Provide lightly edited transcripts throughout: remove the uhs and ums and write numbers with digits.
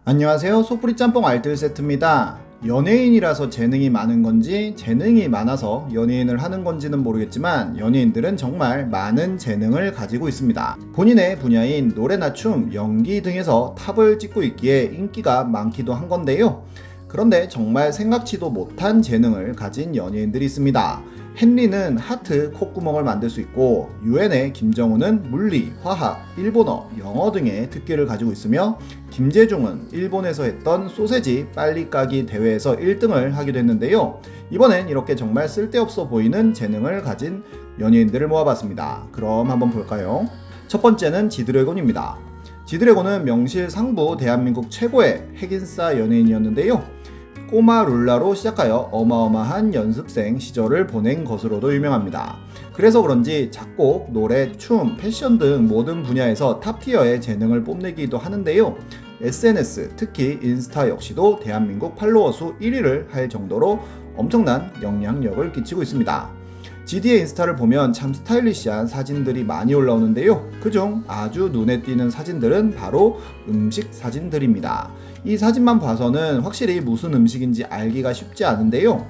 안녕하세요. 소프리 짬뽕 알뜰 세트입니다. 연예인이라서 재능이 많은 건지 재능이 많아서 연예인을 하는 건지는 모르겠지만 연예인들은 정말 많은 재능을 가지고 있습니다. 본인의 분야인 노래나 춤, 연기 등에서 탑을 찍고 있기에 인기가 많기도 한 건데요. 그런데 정말 생각지도 못한 재능을 가진 연예인들이 있습니다. 헨리는 하트, 콧구멍을 만들 수 있고 유엔의 김정우는 물리, 화학, 일본어, 영어 등의 특기를 가지고 있으며 김재중은 일본에서 했던 소세지 빨리 까기 대회에서 1등을 하기도 했는데요. 이번엔 이렇게 정말 쓸데없어 보이는 재능을 가진 연예인들을 모아봤습니다. 그럼 한번 볼까요? 첫 번째는 지드래곤입니다. 지드래곤은 명실상부 대한민국 최고의 핵인싸 연예인이었는데요. 꼬마 룰라로 시작하여 어마어마한 연습생 시절을 보낸 것으로도 유명합니다. 그래서 그런지 작곡, 노래, 춤, 패션 등 모든 분야에서 탑티어의 재능을 뽐내기도 하는데요. SNS, 특히 인스타 역시도 대한민국 팔로워 수 1위를 할 정도로 엄청난 영향력을 끼치고 있습니다. GD의 인스타를 보면 참 스타일리시한 사진들이 많이 올라오는데요. 그중 아주 눈에 띄는 사진들은 바로 음식 사진들입니다. 이 사진만 봐서는 확실히 무슨 음식인지 알기가 쉽지 않은데요.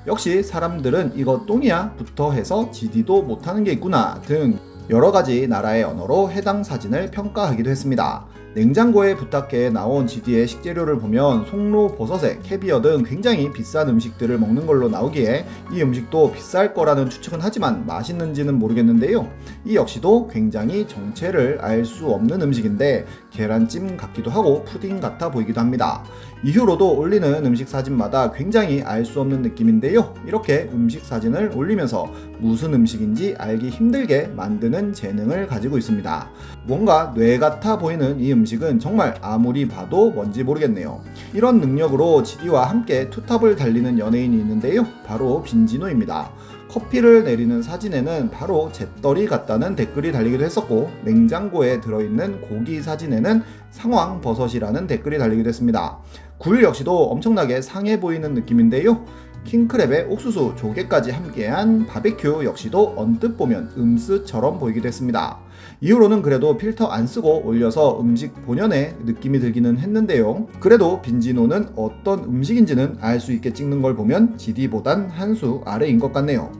역시 사람들은 이거 똥이야? 부터 해서 GD도 못하는 게 있구나 등 여러가지 나라의 언어로 해당 사진을 평가하기도 했습니다. 냉장고에 부탁해 나온 GD의 식재료를 보면 송로, 버섯에 캐비어 등 굉장히 비싼 음식들을 먹는 걸로 나오기에 이 음식도 비쌀 거라는 추측은 하지만 맛있는지는 모르겠는데요. 이 역시도 굉장히 정체를 알 수 없는 음식인데 계란찜 같기도 하고 푸딩 같아 보이기도 합니다. 이후로도 올리는 음식 사진마다 굉장히 알 수 없는 느낌인데요. 이렇게 음식 사진을 올리면서 무슨 음식인지 알기 힘들게 만드는 재능을 가지고 있습니다. 뭔가 뇌 같아 보이는 이 음식은 정말 아무리 봐도 뭔지 모르겠네요. 이런 능력으로 GD와 함께 투탑을 달리는 연예인이 있는데요. 바로 빈지노입니다. 커피를 내리는 사진에는 바로 잿더리 같다는 댓글이 달리기도 했었고 냉장고에 들어있는 고기 사진에는 상황버섯이라는 댓글이 달리기도 했습니다. 굴 역시도 엄청나게 상해 보이는 느낌인데요. 킹크랩에 옥수수, 조개까지 함께한 바베큐 역시도 언뜻 보면 음스처럼 보이기도 했습니다. 이후로는 그래도 필터 안 쓰고 올려서 음식 본연의 느낌이 들기는 했는데요. 그래도 빈지노는 어떤 음식인지는 알 수 있게 찍는 걸 보면 GD보단 한 수 아래인 것 같네요.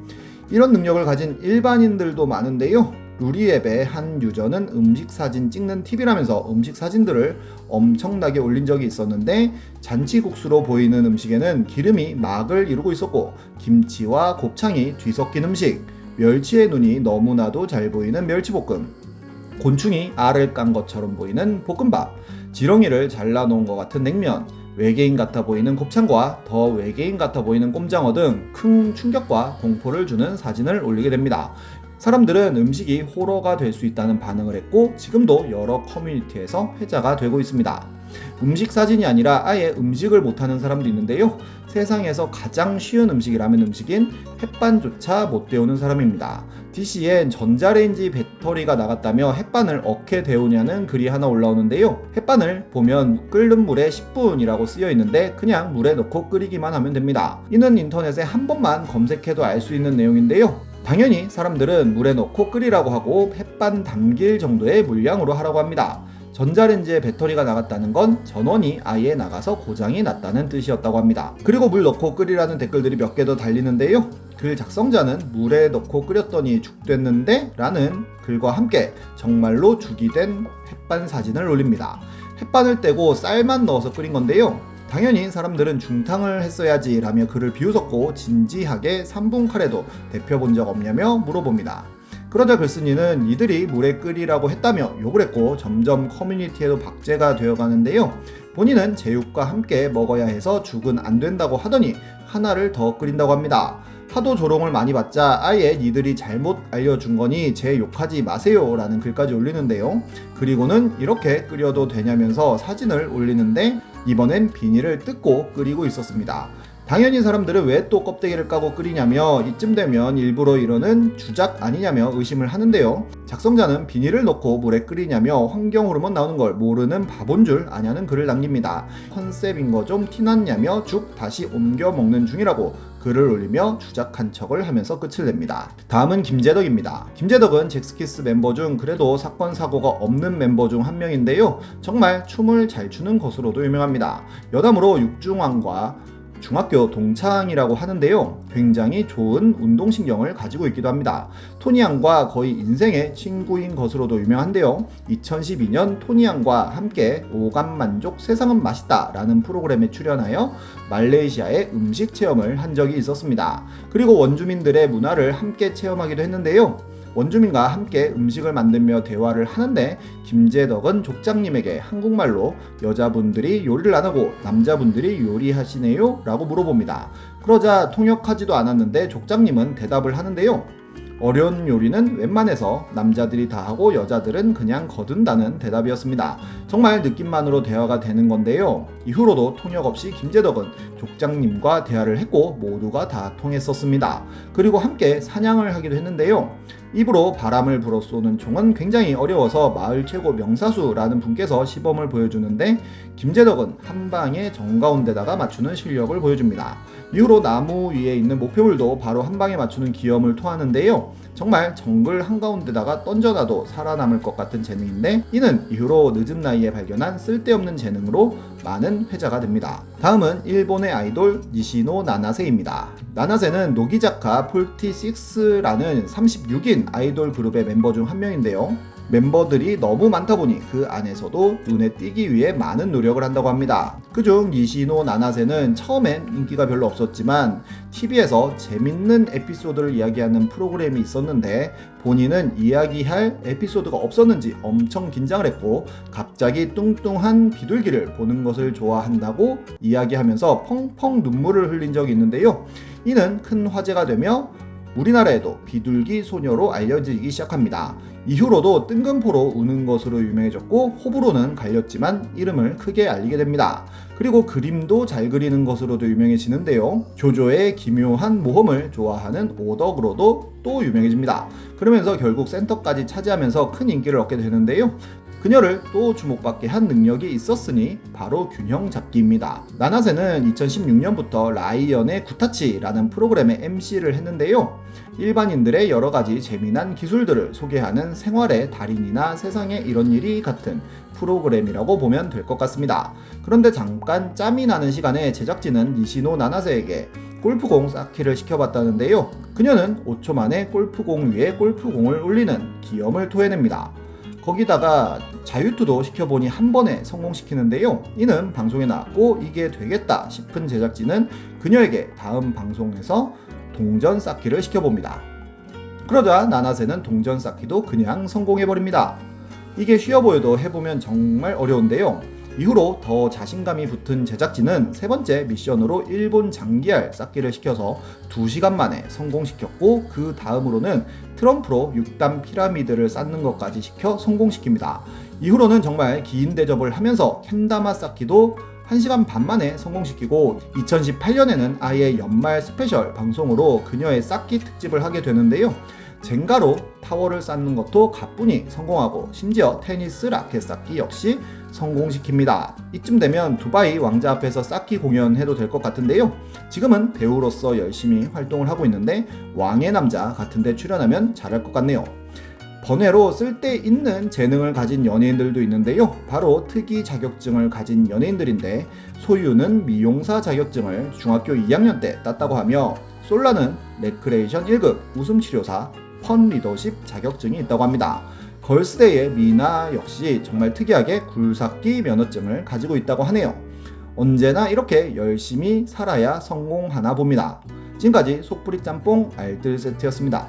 이런 능력을 가진 일반인들도 많은데요. 루리앱의 한 유저는 음식 사진 찍는 팁이라면서 음식 사진들을 엄청나게 올린 적이 있었는데 잔치국수로 보이는 음식에는 기름이 막을 이루고 있었고 김치와 곱창이 뒤섞인 음식, 멸치의 눈이 너무나도 잘 보이는 멸치볶음, 곤충이 알을 깐 것처럼 보이는 볶음밥, 지렁이를 잘라놓은 것 같은 냉면, 외계인 같아 보이는 곱창과 더 외계인 같아 보이는 꼼장어 등 큰 충격과 공포를 주는 사진을 올리게 됩니다. 사람들은 음식이 호러가 될 수 있다는 반응을 했고 지금도 여러 커뮤니티에서 회자가 되고 있습니다. 음식 사진이 아니라 아예 음식을 못하는 사람도 있는데요. 세상에서 가장 쉬운 음식이 라면 음식인 햇반조차 못 데우는 사람입니다. DC엔 전자레인지 배터리가 나갔다며 햇반을 어떻게 데우냐는 글이 하나 올라오는데요. 햇반을 보면 끓는 물에 10분이라고 쓰여 있는데 그냥 물에 넣고 끓이기만 하면 됩니다. 이는 인터넷에 한 번만 검색해도 알 수 있는 내용인데요. 당연히 사람들은 물에 넣고 끓이라고 하고 햇반 담길 정도의 물량으로 하라고 합니다. 전자레인지에 배터리가 나갔다는 건 전원이 아예 나가서 고장이 났다는 뜻이었다고 합니다. 그리고 물 넣고 끓이라는 댓글들이 몇 개 더 달리는데요. 글 작성자는 물에 넣고 끓였더니 죽됐는데? 라는 글과 함께 정말로 죽이 된 햇반 사진을 올립니다. 햇반을 떼고 쌀만 넣어서 끓인 건데요. 당연히 사람들은 중탕을 했어야지 라며 글을 비웃었고 진지하게 3분 카레도 데펴본 적 없냐며 물어봅니다. 그러자 글쓴이는 이들이 물에 끓이라고 했다며 욕을 했고 점점 커뮤니티에도 박제가 되어가는데요. 본인은 제육과 함께 먹어야 해서 죽은 안 된다고 하더니 하나를 더 끓인다고 합니다. 하도 조롱을 많이 받자 아예 니들이 잘못 알려준 거니 제 욕하지 마세요 라는 글까지 올리는데요. 그리고는 이렇게 끓여도 되냐면서 사진을 올리는데 이번엔 비닐을 뜯고 끓이고 있었습니다. 당연히 사람들은 왜 또 껍데기를 까고 끓이냐며 이쯤 되면 일부러 이러는 주작 아니냐며 의심을 하는데요. 작성자는 비닐을 넣고 물에 끓이냐며 환경호르몬 나오는 걸 모르는 바본 줄 아냐는 글을 남깁니다. 컨셉인 거 좀 티났냐며 죽 다시 옮겨 먹는 중이라고 글을 올리며 주작한 척을 하면서 끝을 냅니다. 다음은 김재덕입니다. 김재덕은 잭스키스 멤버 중 그래도 사건 사고가 없는 멤버 중 한 명인데요. 정말 춤을 잘 추는 것으로도 유명합니다. 여담으로 육중왕과 중학교 동창이라고 하는데요. 굉장히 좋은 운동신경을 가지고 있기도 합니다. 토니양과 거의 인생의 친구인 것으로도 유명한데요. 2012년 토니양과 함께 오감만족 세상은 맛있다 라는 프로그램에 출연하여 말레이시아의 음식 체험을 한 적이 있었습니다. 그리고 원주민들의 문화를 함께 체험하기도 했는데요. 원주민과 함께 음식을 만들며 대화를 하는데 김재덕은 족장님에게 한국말로 여자분들이 요리를 안 하고 남자분들이 요리하시네요? 라고 물어봅니다. 그러자 통역하지도 않았는데 족장님은 대답을 하는데요. 어려운 요리는 웬만해서 남자들이 다 하고 여자들은 그냥 거둔다는 대답이었습니다. 정말 느낌만으로 대화가 되는 건데요. 이후로도 통역 없이 김재덕은 족장님과 대화를 했고 모두가 다 통했었습니다. 그리고 함께 사냥을 하기도 했는데요. 입으로 바람을 불어 쏘는 총은 굉장히 어려워서 마을 최고 명사수라는 분께서 시범을 보여주는데 김재덕은 한 방에 정가운데다가 맞추는 실력을 보여줍니다. 이후로 나무 위에 있는 목표물도 바로 한 방에 맞추는 기염을 토하는데요. 정말 정글 한가운데다가 던져놔도 살아남을 것 같은 재능인데 이는 이후로 늦은 나이에 발견한 쓸데없는 재능으로 많은 회자가 됩니다. 다음은 일본의 아이돌 니시노 나나세입니다. 나나세는 노기자카 46라는 36인 아이돌 그룹의 멤버 중 한 명인데요. 멤버들이 너무 많다 보니 그 안에서도 눈에 띄기 위해 많은 노력을 한다고 합니다. 그중 니시노 나나세는 처음엔 인기가 별로 없었지만 TV에서 재밌는 에피소드를 이야기하는 프로그램이 있었는데 본인은 이야기할 에피소드가 없었는지 엄청 긴장을 했고 갑자기 뚱뚱한 비둘기를 보는 것을 좋아한다고 이야기하면서 펑펑 눈물을 흘린 적이 있는데요. 이는 큰 화제가 되며 우리나라에도 비둘기 소녀로 알려지기 시작합니다. 이후로도 뜬금포로 우는 것으로 유명해졌고 호불호는 갈렸지만 이름을 크게 알리게 됩니다. 그리고 그림도 잘 그리는 것으로도 유명해지는데요. 조조의 기묘한 모험을 좋아하는 오덕으로도 또 유명해집니다. 그러면서 결국 센터까지 차지하면서 큰 인기를 얻게 되는데요. 그녀를 또 주목받게 한 능력이 있었으니 바로 균형 잡기입니다. 나나세는 2016년부터 라이언의 구타치라는 프로그램의 MC를 했는데요. 일반인들의 여러가지 재미난 기술들을 소개하는 생활의 달인이나 세상에 이런 일이 같은 프로그램이라고 보면 될 것 같습니다. 그런데 잠깐 짬이 나는 시간에 제작진은 니시노 나나세에게 골프공 쌓기를 시켜봤다는데요. 그녀는 5초 만에 골프공 위에 골프공을 올리는 기염을 토해냅니다. 거기다가 자유투도 시켜보니 한 번에 성공시키는데요. 이는 방송에 나왔고 이게 되겠다 싶은 제작진은 그녀에게 다음 방송에서 동전 쌓기를 시켜봅니다. 그러자 나나세는 동전 쌓기도 그냥 성공해버립니다. 이게 쉬워 보여도 해보면 정말 어려운데요. 이후로 더 자신감이 붙은 제작진은 세 번째 미션으로 일본 장기알 쌓기를 시켜서 2시간 만에 성공시켰고 그 다음으로는 트럼프로 6단 피라미드를 쌓는 것까지 시켜 성공시킵니다. 이후로는 정말 긴 대접을 하면서 캔다마 쌓기도 1시간 반 만에 성공시키고 2018년에는 아예 연말 스페셜 방송으로 그녀의 쌓기 특집을 하게 되는데요. 젠가로 타워를 쌓는 것도 가뿐히 성공하고 심지어 테니스 라켓 쌓기 역시 성공시킵니다. 이쯤 되면 두바이 왕자 앞에서 쌓기 공연해도 될 것 같은데요. 지금은 배우로서 열심히 활동을 하고 있는데 왕의 남자 같은데 출연하면 잘할 것 같네요. 번외로 쓸데있는 재능을 가진 연예인들도 있는데요. 바로 특이 자격증을 가진 연예인들인데 소유는 미용사 자격증을 중학교 2학년 때 땄다고 하며 솔라는 레크레이션 1급 웃음치료사 펀 리더십 자격증이 있다고 합니다. 걸스데이의 미나 역시 정말 특이하게 굴삭기 면허증을 가지고 있다고 하네요. 언제나 이렇게 열심히 살아야 성공하나 봅니다. 지금까지 속풀이 짬뽕 알뜰 세트였습니다.